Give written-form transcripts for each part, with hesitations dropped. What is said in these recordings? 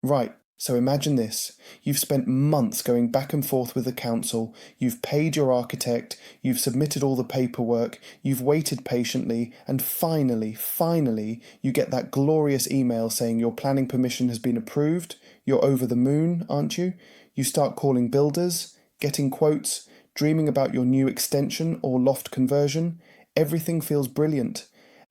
Right, so imagine this. You've spent months going back and forth with the council, you've paid your architect, you've submitted all the paperwork, you've waited patiently, and finally, you get that glorious email saying your planning permission has been approved. You're over the moon, aren't you? You start calling builders, getting quotes, dreaming about your new extension or loft conversion. Everything feels brilliant.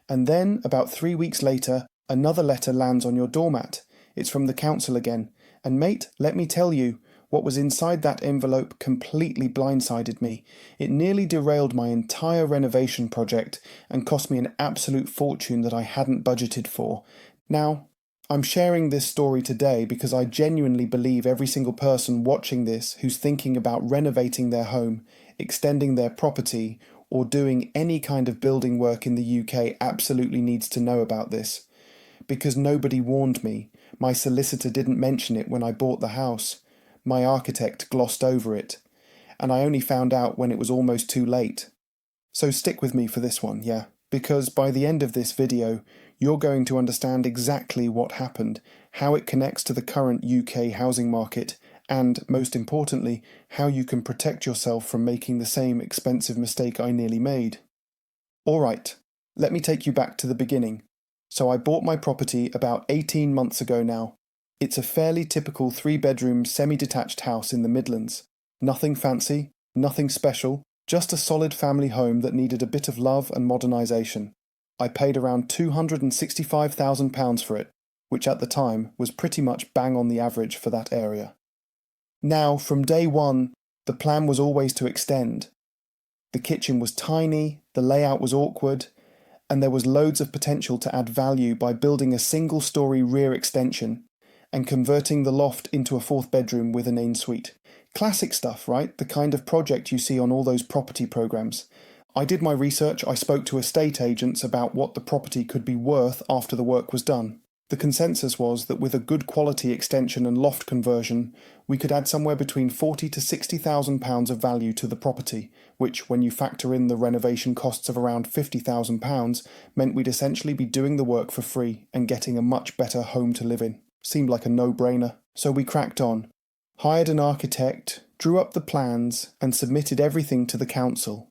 And then, about 3 weeks later, another letter lands on your doormat. It's from the council again. And mate, let me tell you, what was inside that envelope completely blindsided me. It nearly derailed my entire renovation project and cost me an absolute fortune that I hadn't budgeted for. Now, I'm sharing this story today because I genuinely believe every single person watching this who's thinking about renovating their home, extending their property, or doing any kind of building work in the UK absolutely needs to know about this. Because nobody warned me. My solicitor didn't mention it when I bought the house. My architect glossed over it. And I only found out when it was almost too late. So stick with me for this one, yeah? Because by the end of this video, you're going to understand exactly what happened, how it connects to the current UK housing market, and, most importantly, how you can protect yourself from making the same expensive mistake I nearly made. Alright, let me take you back to the beginning. So I bought my property about 18 months ago now. It's a fairly typical 3-bedroom semi-detached house in the Midlands. Nothing fancy, nothing special, just a solid family home that needed a bit of love and modernisation. I paid around £265,000 for it, which at the time was pretty much bang on the average for that area. Now, from day one, the plan was always to extend. The kitchen was tiny, the layout was awkward, and there was loads of potential to add value by building a single-storey rear extension and converting the loft into a 4th bedroom with an en-suite. Classic stuff, right? The kind of project you see on all those property programs. I did my research, I spoke to estate agents about what the property could be worth after the work was done. The consensus was that with a good quality extension and loft conversion, we could add somewhere between £40,000 to £60,000 of value to the property, which, when you factor in the renovation costs of around £50,000, meant we'd essentially be doing the work for free and getting a much better home to live in. Seemed like a no-brainer. So we cracked on, hired an architect, drew up the plans, and submitted everything to the council.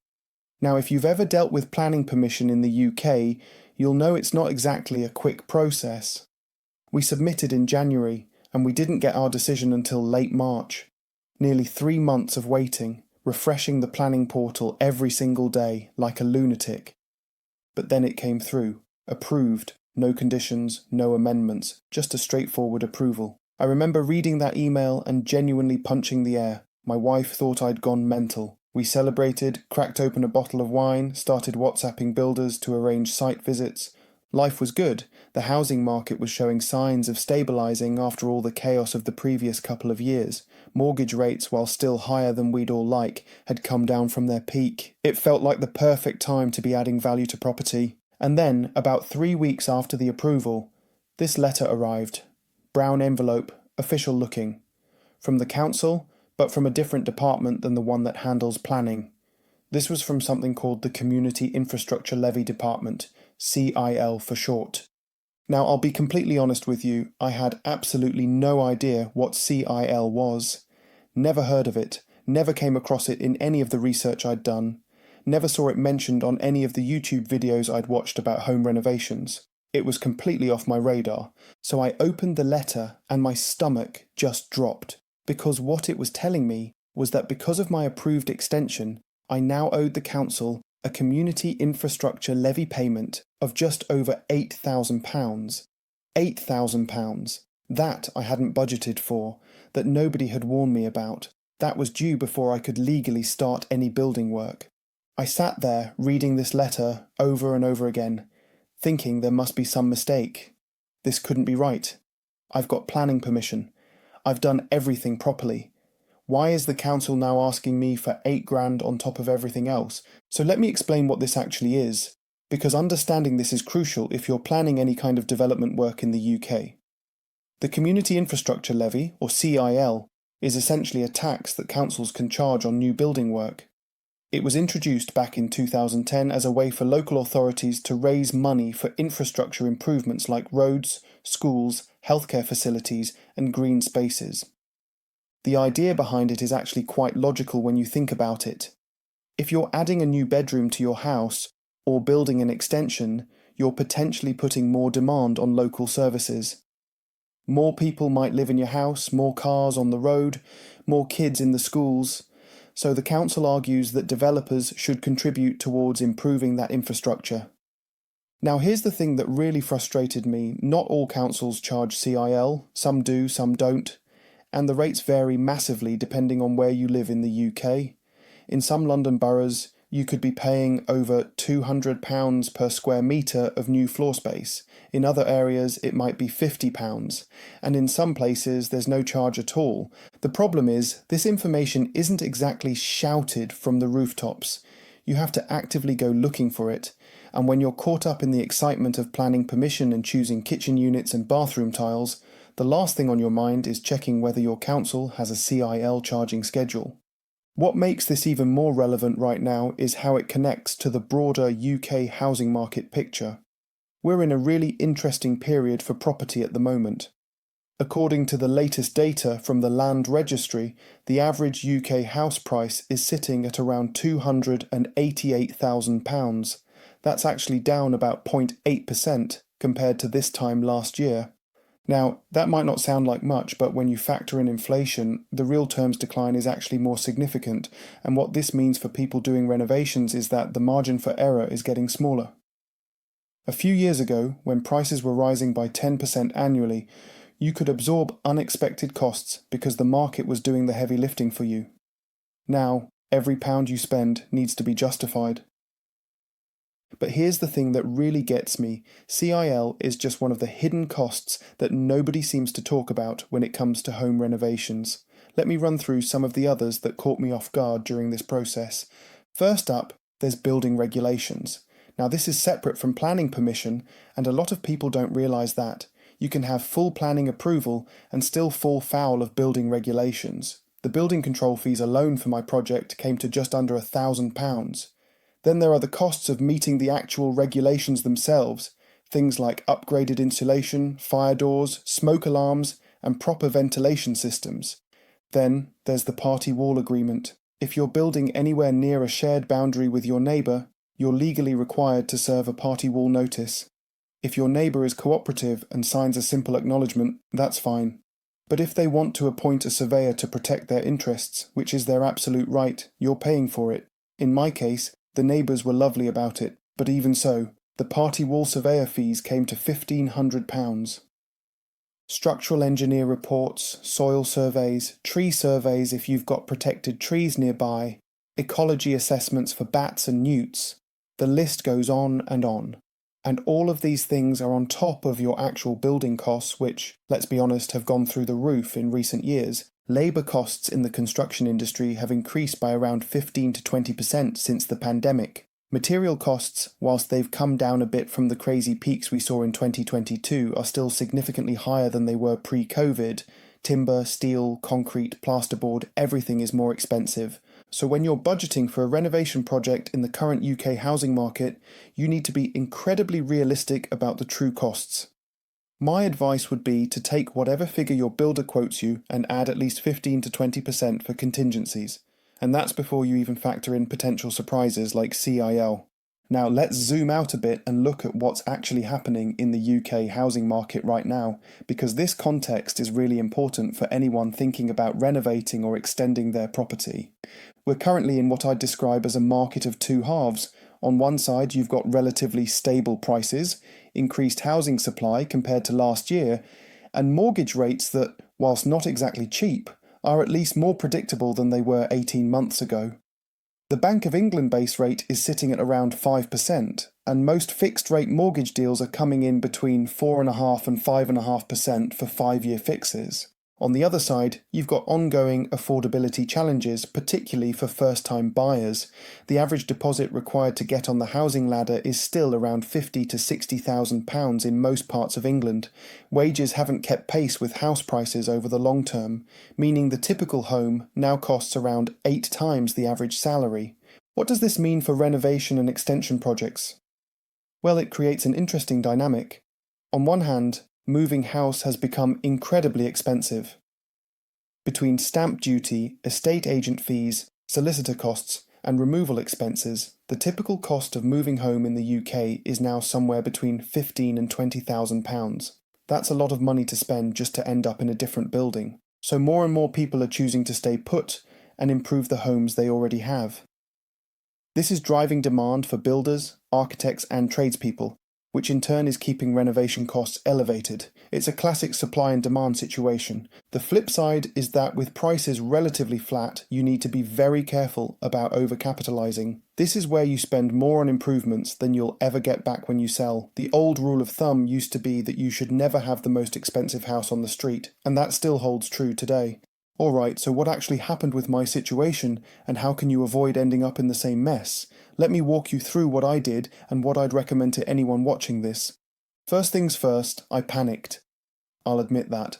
Now, if you've ever dealt with planning permission in the UK, you'll know it's not exactly a quick process. We submitted in January, and we didn't get our decision until late March. Nearly 3 months of waiting, refreshing the planning portal every single day, like a lunatic. But then it came through, approved, no conditions, no amendments, just a straightforward approval. I remember reading that email and genuinely punching the air. My wife thought I'd gone mental. We celebrated, cracked open a bottle of wine, started WhatsApping builders to arrange site visits. Life was good. The housing market was showing signs of stabilising after all the chaos of the previous couple of years. Mortgage rates, while still higher than we'd all like, had come down from their peak. It felt like the perfect time to be adding value to property. And then, about 3 weeks after the approval, this letter arrived. Brown envelope, official looking. From the council, but from a different department than the one that handles planning. This was from something called the Community Infrastructure Levy Department, CIL for short. Now, I'll be completely honest with you, I had absolutely no idea what CIL was. Never heard of it, never came across it in any of the research I'd done, never saw it mentioned on any of the YouTube videos I'd watched about home renovations. It was completely off my radar, so I opened the letter and my stomach just dropped. Because what it was telling me was that because of my approved extension, I now owed the council a community infrastructure levy payment of just over £8,000. £8,000. That I hadn't budgeted for, that nobody had warned me about. That was due before I could legally start any building work. I sat there reading this letter over and over again, thinking there must be some mistake. This couldn't be right. I've got planning permission. I've done everything properly. Why is the council now asking me for £8,000 on top of everything else? So let me explain what this actually is, because understanding this is crucial if you're planning any kind of development work in the UK. The Community Infrastructure Levy, or CIL, is essentially a tax that councils can charge on new building work. It was introduced back in 2010 as a way for local authorities to raise money for infrastructure improvements like roads, schools, healthcare facilities, and green spaces. The idea behind it is actually quite logical when you think about it. If you're adding a new bedroom to your house or building an extension, you're potentially putting more demand on local services. More people might live in your house, more cars on the road, more kids in the schools. So the council argues that developers should contribute towards improving that infrastructure. Now here's the thing that really frustrated me. Not all councils charge CIL, some do, some don't, and the rates vary massively depending on where you live in the UK. In some London boroughs, you could be paying over £200 per square metre of new floor space. In other areas, it might be £50, and in some places, there's no charge at all. The problem is, this information isn't exactly shouted from the rooftops. You have to actively go looking for it, and when you're caught up in the excitement of planning permission and choosing kitchen units and bathroom tiles, the last thing on your mind is checking whether your council has a CIL charging schedule. What makes this even more relevant right now is how it connects to the broader UK housing market picture. We're in a really interesting period for property at the moment. According to the latest data from the Land Registry, the average UK house price is sitting at around £288,000. That's actually down about 0.8% compared to this time last year. Now, that might not sound like much, but when you factor in inflation, the real terms decline is actually more significant, and what this means for people doing renovations is that the margin for error is getting smaller. A few years ago, when prices were rising by 10% annually, you could absorb unexpected costs because the market was doing the heavy lifting for you. Now, every pound you spend needs to be justified. But here's the thing that really gets me. CIL is just one of the hidden costs that nobody seems to talk about when it comes to home renovations. Let me run through some of the others that caught me off guard during this process. First up, there's building regulations. Now this is separate from planning permission, and a lot of people don't realise that. You can have full planning approval and still fall foul of building regulations. The building control fees alone for my project came to just under £1,000. Then there are the costs of meeting the actual regulations themselves, things like upgraded insulation, fire doors, smoke alarms, and proper ventilation systems. Then there's the party wall agreement. If you're building anywhere near a shared boundary with your neighbour, you're legally required to serve a party wall notice. If your neighbour is cooperative and signs a simple acknowledgement, that's fine. But if they want to appoint a surveyor to protect their interests, which is their absolute right, you're paying for it. In my case, the neighbours were lovely about it, but even so, the party wall surveyor fees came to £1,500. Structural engineer reports, soil surveys, tree surveys if you've got protected trees nearby, ecology assessments for bats and newts. The list goes on. And all of these things are on top of your actual building costs, which, let's be honest, have gone through the roof in recent years. Labour costs in the construction industry have increased by around 15 to 20% since the pandemic. Material costs, whilst they've come down a bit from the crazy peaks we saw in 2022, are still significantly higher than they were pre-COVID. Timber, steel, concrete, plasterboard, everything is more expensive. So when you're budgeting for a renovation project in the current UK housing market, you need to be incredibly realistic about the true costs. My advice would be to take whatever figure your builder quotes you and add at least 15 to 20% for contingencies. And that's before you even factor in potential surprises like CIL. Now let's zoom out a bit and look at what's actually happening in the UK housing market right now, because this context is really important for anyone thinking about renovating or extending their property. We're currently in what I'd describe as a market of two halves. On one side, you've got relatively stable prices, increased housing supply compared to last year, and mortgage rates that, whilst not exactly cheap, are at least more predictable than they were 18 months ago. The Bank of England base rate is sitting at around 5%, and most fixed-rate mortgage deals are coming in between 4.5% and 5.5% for 5-year fixes. On the other side, you've got ongoing affordability challenges, particularly for first-time buyers. The average deposit required to get on the housing ladder is still around £50,000 to £60,000 in most parts of England. Wages haven't kept pace with house prices over the long term, meaning the typical home now costs around 8 times the average salary. What does this mean for renovation and extension projects? Well, it creates an interesting dynamic. On one hand, moving house has become incredibly expensive. Between stamp duty, estate agent fees, solicitor costs, and removal expenses, the typical cost of moving home in the UK is now somewhere between £15,000 and £20,000. That's a lot of money to spend just to end up in a different building. So more and more people are choosing to stay put and improve the homes they already have. This is driving demand for builders, architects, and tradespeople, which in turn is keeping renovation costs elevated. It's a classic supply and demand situation. The flip side is that with prices relatively flat, you need to be very careful about overcapitalizing. This is where you spend more on improvements than you'll ever get back when you sell. The old rule of thumb used to be that you should never have the most expensive house on the street, and that still holds true today. Alright, so what actually happened with my situation, and how can you avoid ending up in the same mess? Let me walk you through what I did and what I'd recommend to anyone watching this. First things first, I panicked. I'll admit that.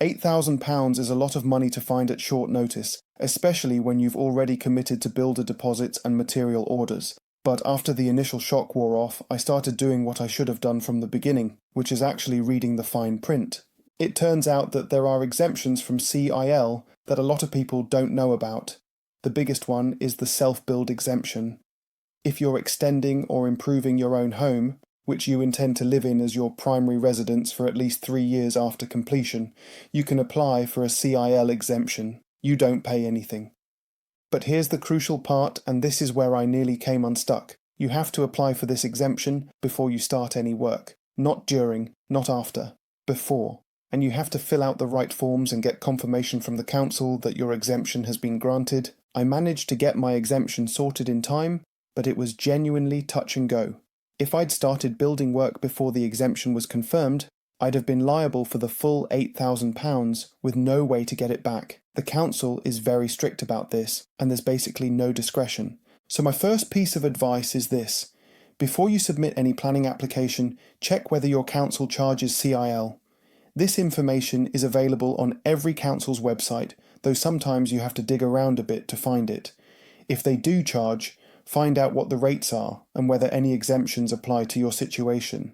£8,000 is a lot of money to find at short notice, especially when you've already committed to builder deposits and material orders. But after the initial shock wore off, I started doing what I should have done from the beginning, which is actually reading the fine print. It turns out that there are exemptions from CIL that a lot of people don't know about. The biggest one is the self-build exemption. If you're extending or improving your own home, which you intend to live in as your primary residence for at least 3 years after completion, you can apply for a CIL exemption. You don't pay anything. But here's the crucial part, and this is where I nearly came unstuck. You have to apply for this exemption before you start any work. Not during, not after, before. And you have to fill out the right forms and get confirmation from the council that your exemption has been granted. I managed to get my exemption sorted in time, but it was genuinely touch and go. If I'd started building work before the exemption was confirmed, I'd have been liable for the full £8,000 with no way to get it back. The council is very strict about this, and there's basically no discretion. So my first piece of advice is this. Before you submit any planning application, check whether your council charges CIL. This information is available on every council's website, though sometimes you have to dig around a bit to find it. If they do charge, find out what the rates are and whether any exemptions apply to your situation.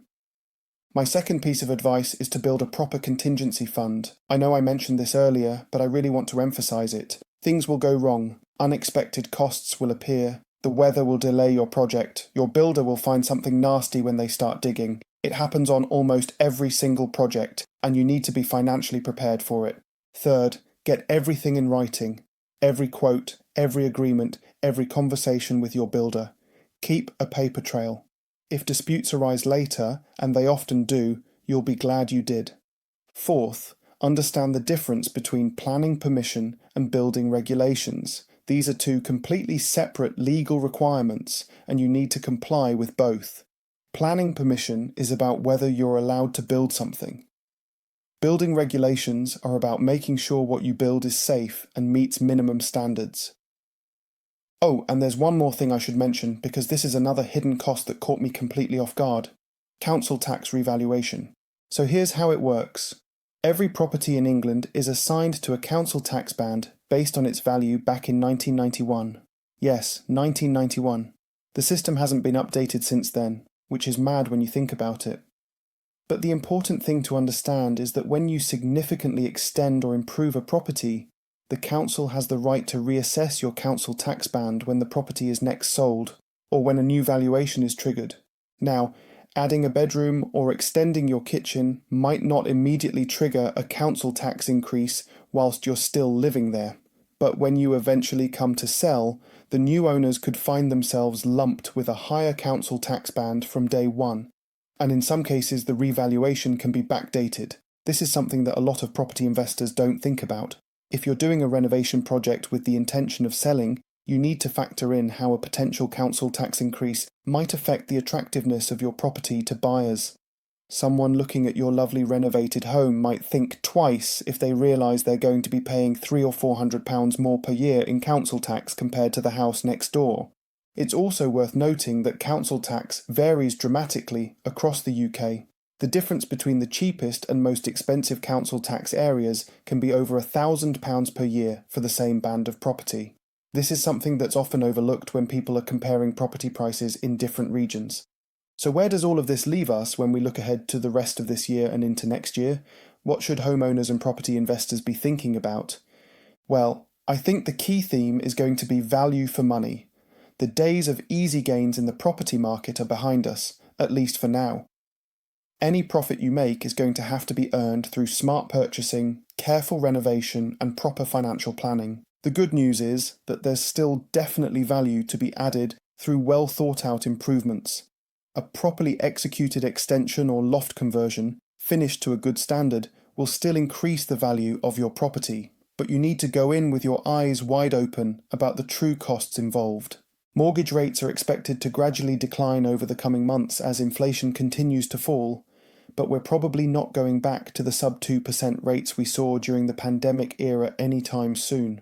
My second piece of advice is to build a proper contingency fund. I know I mentioned this earlier, but I really want to emphasize it. Things will go wrong, unexpected costs will appear, the weather will delay your project, your builder will find something nasty when they start digging. It happens on almost every single project, and you need to be financially prepared for it. Third, get everything in writing. Every quote, every agreement, every conversation with your builder. Keep a paper trail. If disputes arise later, and they often do, you'll be glad you did. Fourth, understand the difference between planning permission and building regulations. These are two completely separate legal requirements, and you need to comply with both. Planning permission is about whether you're allowed to build something. Building regulations are about making sure what you build is safe and meets minimum standards. Oh, and there's one more thing I should mention because this is another hidden cost that caught me completely off guard. Council tax revaluation. So here's how it works. Every property in England is assigned to a council tax band based on its value back in 1991. Yes, 1991. The system hasn't been updated since then, which is mad when you think about it. But the important thing to understand is that when you significantly extend or improve a property, the council has the right to reassess your council tax band when the property is next sold, or when a new valuation is triggered. Now, adding a bedroom or extending your kitchen might not immediately trigger a council tax increase whilst you're still living there. But when you eventually come to sell, the new owners could find themselves lumped with a higher council tax band from day one. And in some cases the revaluation can be backdated. This is something that a lot of property investors don't think about. If you're doing a renovation project with the intention of selling, you need to factor in how a potential council tax increase might affect the attractiveness of your property to buyers. Someone looking at your lovely renovated home might think twice if they realise they're going to be paying £300 or £400 more per year in council tax compared to the house next door. It's also worth noting that council tax varies dramatically across the UK. The difference between the cheapest and most expensive council tax areas can be over £1,000 per year for the same band of property. This is something that's often overlooked when people are comparing property prices in different regions. So where does all of this leave us when we look ahead to the rest of this year and into next year? What should homeowners and property investors be thinking about? Well, I think the key theme is going to be value for money. The days of easy gains in the property market are behind us, at least for now. Any profit you make is going to have to be earned through smart purchasing, careful renovation, and proper financial planning. The good news is that there's still definitely value to be added through well thought out improvements. A properly executed extension or loft conversion, finished to a good standard, will still increase the value of your property, but you need to go in with your eyes wide open about the true costs involved. Mortgage rates are expected to gradually decline over the coming months as inflation continues to fall, but we're probably not going back to the sub 2% rates we saw during the pandemic era anytime soon.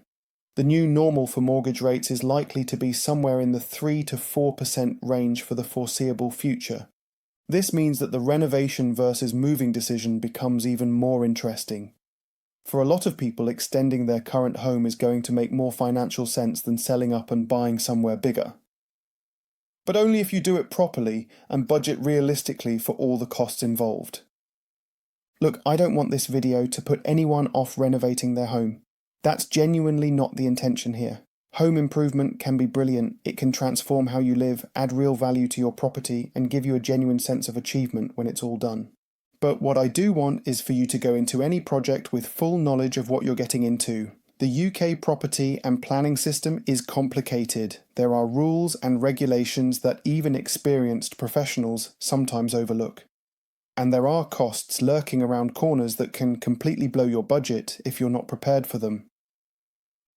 The new normal for mortgage rates is likely to be somewhere in the 3 to 4% range for the foreseeable future. This means that the renovation versus moving decision becomes even more interesting. For a lot of people, extending their current home is going to make more financial sense than selling up and buying somewhere bigger. But only if you do it properly and budget realistically for all the costs involved. Look, I don't want this video to put anyone off renovating their home. That's genuinely not the intention here. Home improvement can be brilliant. It can transform how you live, add real value to your property, and give you a genuine sense of achievement when it's all done. But what I do want is for you to go into any project with full knowledge of what you're getting into. The UK property and planning system is complicated. There are rules and regulations that even experienced professionals sometimes overlook. And there are costs lurking around corners that can completely blow your budget if you're not prepared for them.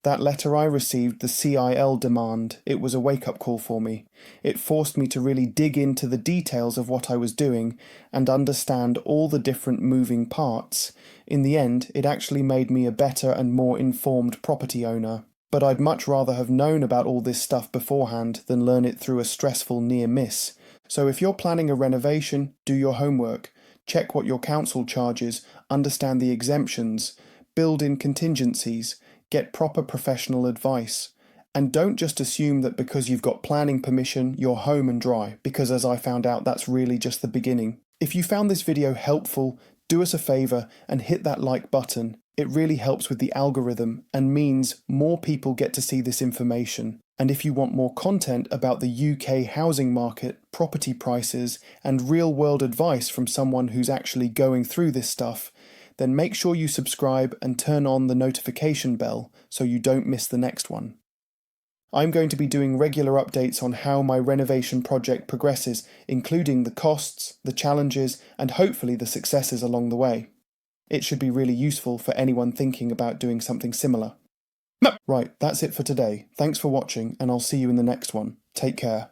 That letter I received, the CIL demand, it was a wake-up call for me. It forced me to really dig into the details of what I was doing and understand all the different moving parts. In the end, it actually made me a better and more informed property owner. But I'd much rather have known about all this stuff beforehand than learn it through a stressful near miss. So if you're planning a renovation, do your homework. Check what your council charges, understand the exemptions, build in contingencies, get proper professional advice. And don't just assume that because you've got planning permission, you're home and dry, because as I found out, that's really just the beginning. If you found this video helpful, do us a favour and hit that like button. It really helps with the algorithm and means more people get to see this information. And if you want more content about the UK housing market, property prices, and real-world advice from someone who's actually going through this stuff, then make sure you subscribe and turn on the notification bell so you don't miss the next one. I'm going to be doing regular updates on how my renovation project progresses, including the costs, the challenges, and hopefully the successes along the way. It should be really useful for anyone thinking about doing something similar. Right, that's it for today. Thanks for watching, and I'll see you in the next one. Take care.